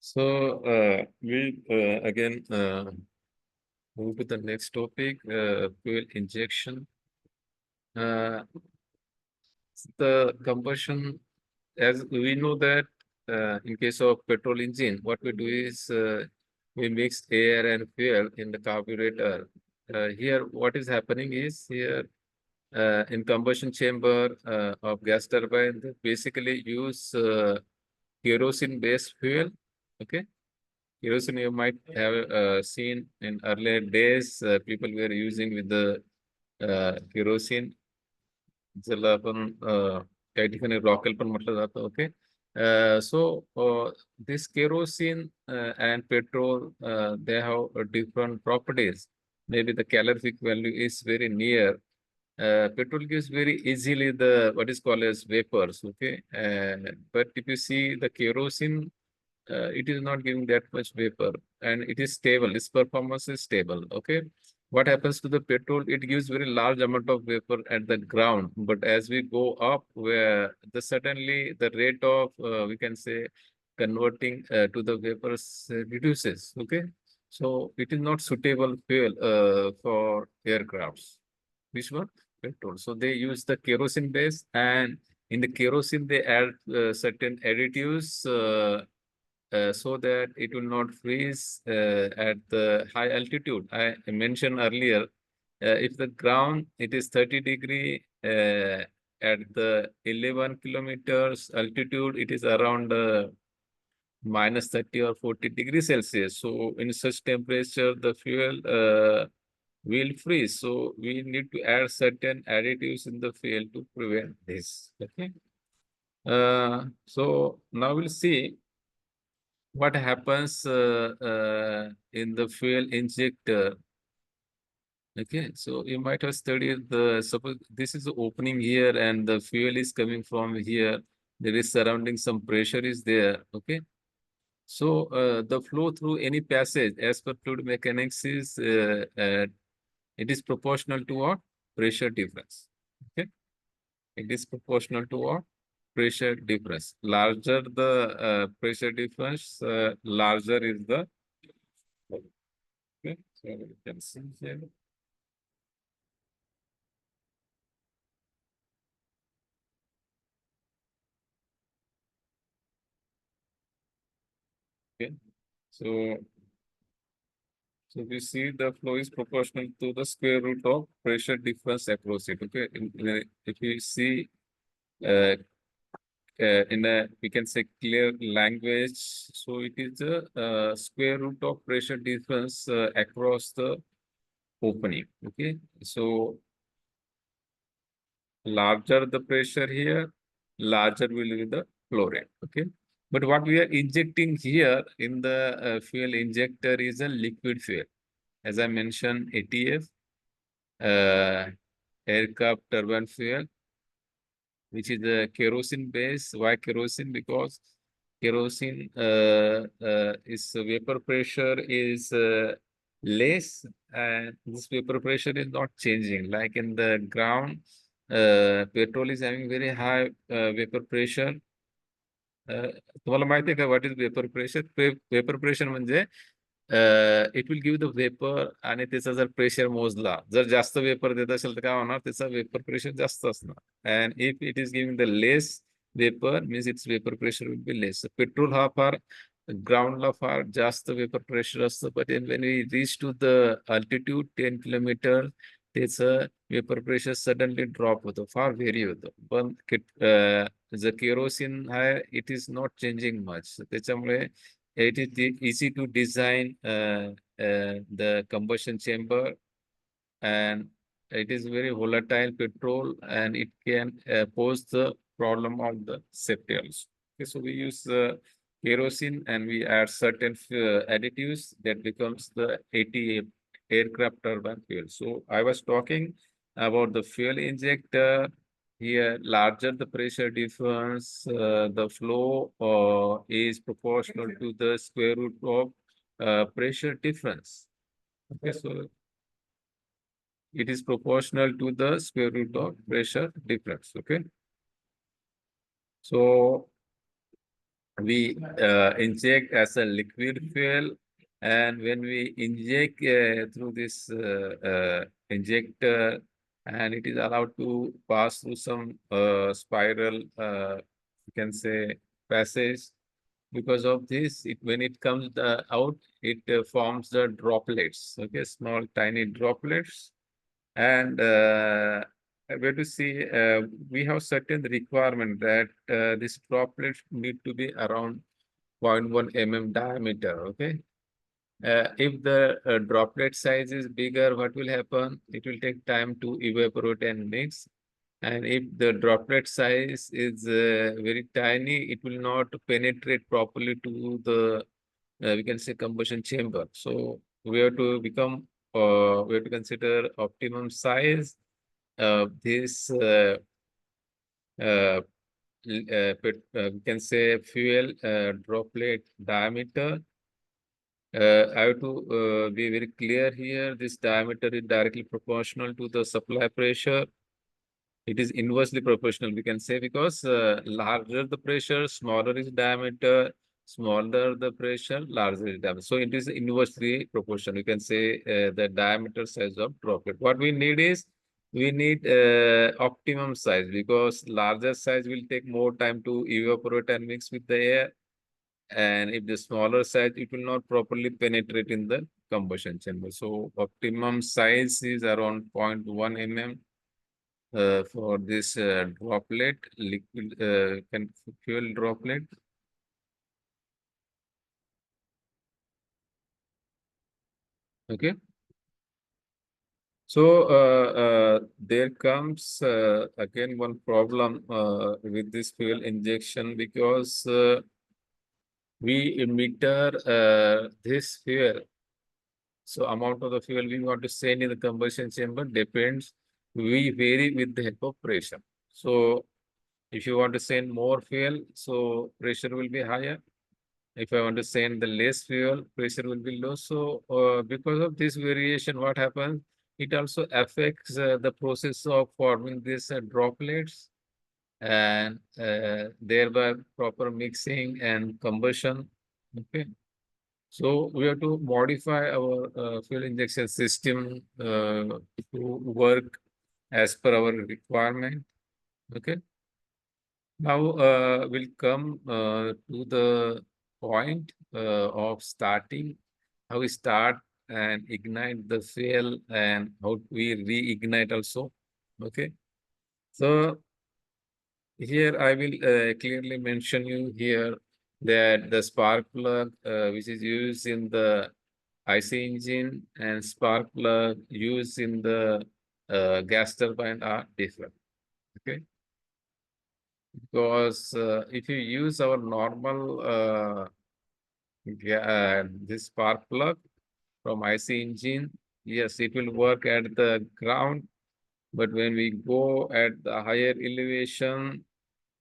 So we again move to the next topic, fuel injection. The combustion, as we know that in case of petrol engine, what we do is we mix air and fuel in the carburetor. Here, what is happening is here in combustion chamber of gas turbine, they basically use kerosene-based fuel. Okay. Kerosene you might have seen in earlier days, people were using with the kerosene. ज्याला आपण काही ठिकाणी रॉकेल पण म्हटलं जातं. Okay. So this kerosene and petrol, they have different properties. Maybe the calorific value is very near. Petrol gives very easily the what is called as vapors. Okay. But if you see the kerosene, it is not giving that much vapor and it is stable. Its performance is stable. Okay. What happens to the petrol? It gives very large amount of vapor at the ground. But as we go up, where the suddenly the rate of we can say converting to the vapors reduces. Okay. So it is not suitable fuel for aircrafts. Which one? Petrol. So they use the kerosene base, and in the kerosene they add certain additives so that it will not freeze at the high altitude. I mentioned earlier, if the ground it is 30 degree at the 11 kilometers altitude, it is around minus 30 or 40 degrees Celsius. So in such temperature, the fuel will freeze. So we need to add certain additives in the fuel to prevent this. Okay. So now we'll see what happens in the fuel injector. Okay, so you might have studied the, suppose this is the opening here and the fuel is coming from here. There is surrounding some pressure is there. Okay. So the flow through any passage as per fluid mechanics is it is proportional to what? Pressure difference. Okay. It is proportional to what? Pressure difference. Larger the pressure difference, larger is the. Okay. So you can see here. Okay. So we see the flow is proportional to the square root of pressure difference across it. Okay. If you see uh, in a, we can say clear language, so it is the square root of pressure difference across the opening. Okay. So larger the pressure here, larger will be the flow rate. Okay. But what we are injecting here in the fuel injector is a liquid fuel. As I mentioned, ATF, aircraft turbine fuel, which is a kerosene base. Why kerosene? Because kerosene is vapor pressure is less, and this vapor pressure is not changing. Like in the ground, petrol is having very high vapor pressure. तुम्हाला माहिती आहे का what is vapour pressure? Vapour pressure म्हणजे it will give the vapour आणि त्याचा जर pressure मोजला, जर जास्त वेपर देत असेल तर काय होणार, त्याचा वेपर प्रेशर जास्त असणार. And if it is giving the less vapour means its vapour pressure will be less. Petrol हा फार ग्राउंडला फार जास्त वेपर प्रेशर असतं, but when we reach to the altitude 10 kilometre त्याचं वेपर प्रेशर सडनली ड्रॉप होतं, फार व्हेरी होतं. पण जर केरोसिन आहे, it is not changing much. त्याच्यामुळे it is easy to design the combustion chamber, and it is very volatile petrol, and it can pose the problem of the safety also. Okay, so we use kerosene and we add certain additives that becomes the ATF, aircraft turbine fuel. So I was talking about the fuel injector. Here, larger the pressure difference, the flow is proportional to the square root of pressure difference. Okay, so it is proportional to the square root of pressure difference. Okay. So we inject as a liquid fuel, and when we inject through this injector, and it is allowed to pass through some spiral, you can say, passage. Because of this, when it comes out, it forms the droplets, okay, small tiny droplets. And where to see, we have certain requirement that this droplets need to be around 0.1 mm diameter, okay. If the droplet size is bigger, what will happen? It will take time to evaporate and mix. And if the droplet size is very tiny, it will not penetrate properly to the, we can say, combustion chamber. So we have to we have to consider optimum size of this, uh, we can say, fuel droplet diameter. I have to be very clear here. This diameter is directly proportional to the supply pressure. It is inversely proportional, we can say, because larger the pressure, smaller is diameter, smaller the pressure, larger is diameter. So it is inversely proportional. You can say the diameter size of droplet. What we need is, we need optimum size, because larger size will take more time to evaporate and mix with the air. And if the smaller size, it will not properly penetrate in the combustion chamber. So optimum size is around 0.1 mm for this droplet, liquid fuel droplet. Okay. So there comes again one problem with this fuel injection, because we meter this fuel. So amount of the fuel we want to send in the combustion chamber depends. We vary with the help of pressure. So if you want to send more fuel, so pressure will be higher. If I want to send the less fuel, pressure will be low. So because of this variation, what happens? It also affects the process of forming these droplets, and thereby proper mixing and combustion. Okay. So we have to modify our fuel injection system to work as per our requirement. Okay. Now we'll come to the point of starting, how we start and ignite the fuel, and how we reignite also. Okay. So here I will clearly mention you here that the spark plug which is used in the IC engine and spark plug used in the gas turbine are different. Okay. Because if you use our normal this spark plug from IC engine, yes, it will work at the ground. But when we go at the higher elevation,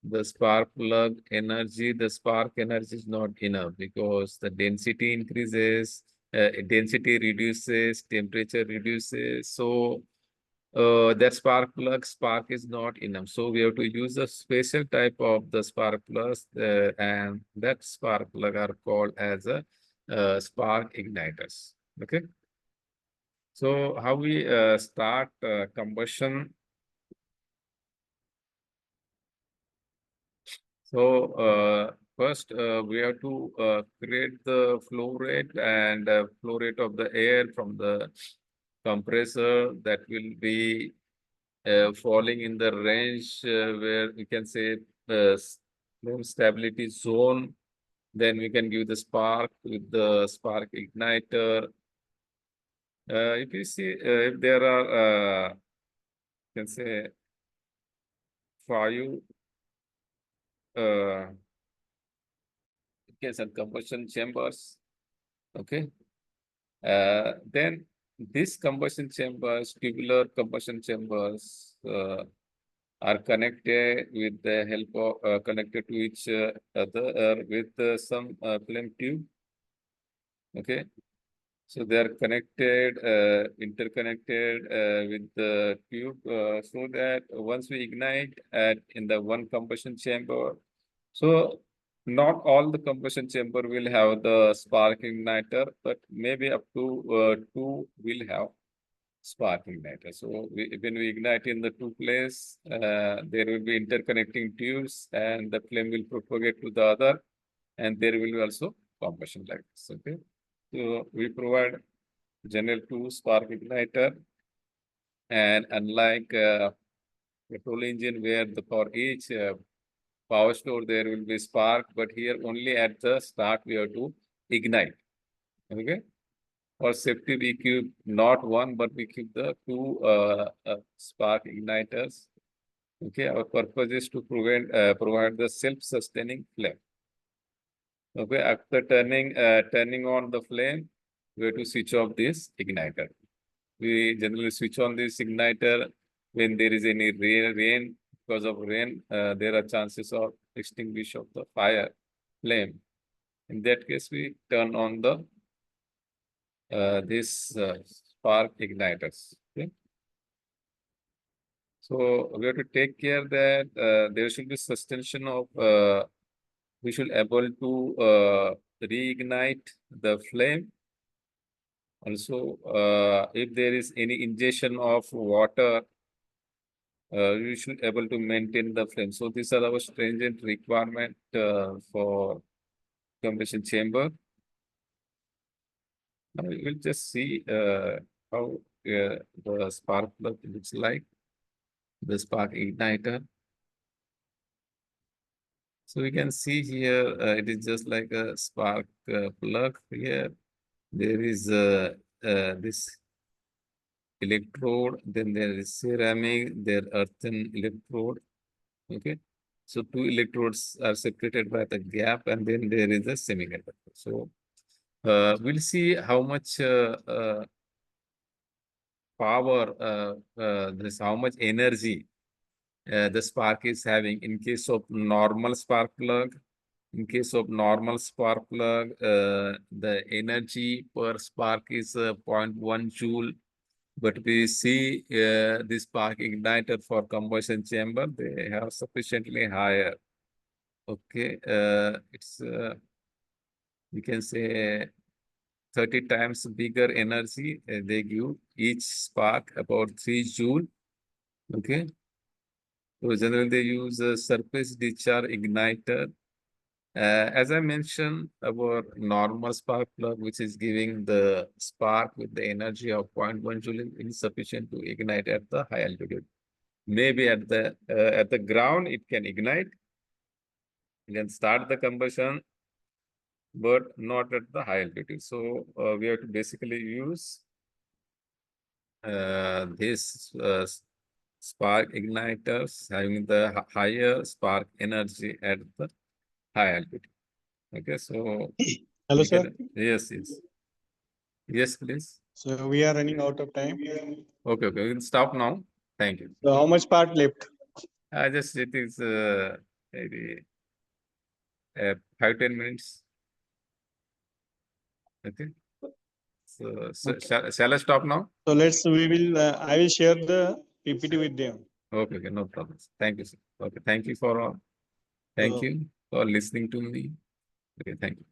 the spark plug energy, the spark energy is not enough, because the density increases, density reduces, temperature reduces. So that spark plug spark is not enough. So we have to use a special type of the spark plugs, and that spark plug are called as a spark igniters. Okay. So how we start combustion? So first we have to create the flow rate, and flow rate of the air from the compressor, that will be falling in the range where we can say flow stability zone. Then we can give the spark with the spark igniter. If you see, if there are, can say, five gas and combustion chambers. Okay. Then these combustion chambers, tubular combustion chambers, are connected with the help of connected to each other with some flame tube. Okay. So they are connected, interconnected with the tube, so that once we ignite at in the one combustion chamber, so not all the combustion chamber will have the spark igniter, but maybe up to 2 will have spark igniter. So when we ignite in the two place, there will be interconnecting tubes and the flame will propagate to the other, and there will be also combustion like this. Okay. So we provide general 2 spark igniter, and unlike petrol engine where for each power store there will be spark, but here only at the start we have to ignite. Okay. For safety, we keep not one, but we keep the 2 spark igniters. Okay, our purpose is to provide the self-sustaining flame. Okay, after turning on the flame, we have to switch off this igniter. We generally switch on this igniter when there is any rain. Because of rain, there are chances of extinguish of the fire flame. In that case, we turn on the this spark igniters. Okay. So we have to take care that there should be suspension of we should able to reignite the flame. Also, if there is any ingestion of water, we should able to maintain the flame. So these are our stringent requirement for combustion chamber. Now we will just see how the spark plug looks like, the spark igniter. So we can see here, it is just like a spark plug here. There is this electrode, then there is ceramic, there earthen electrode. Okay. So 2 electrodes are separated by the gap, and then there is a semiconductor. So we'll see how much power, how much energy the spark is having in case of normal spark plug. In case of normal spark plug, the energy per spark is 0.1 joule. But we see this spark igniter for combustion chamber, they have sufficiently higher. Okay, it's we can say 30 times bigger energy. They give each spark about 3 joule. Okay. So generally they use a surface discharge igniter. As I mentioned, our normal spark plug, which is giving the spark with the energy of 0.1 joule, is sufficient to ignite at the high altitude. Maybe at the ground it can ignite, it can start the combustion, but not at the high altitude. So we have to basically use this spark igniters having the higher spark energy at the high altitude. Okay, so Hello, sir. Yes, yes, please. So we are running out of time. Okay, we will stop now. Thank you. So how much part left? Just it is maybe 5-10 minutes. Okay. So, Okay. shall I stop now? So we will. I will share the PPT with them. Okay, no problem. Thank you, sir. Okay, thank you for all. Thank you for listening to me. Okay, thank you.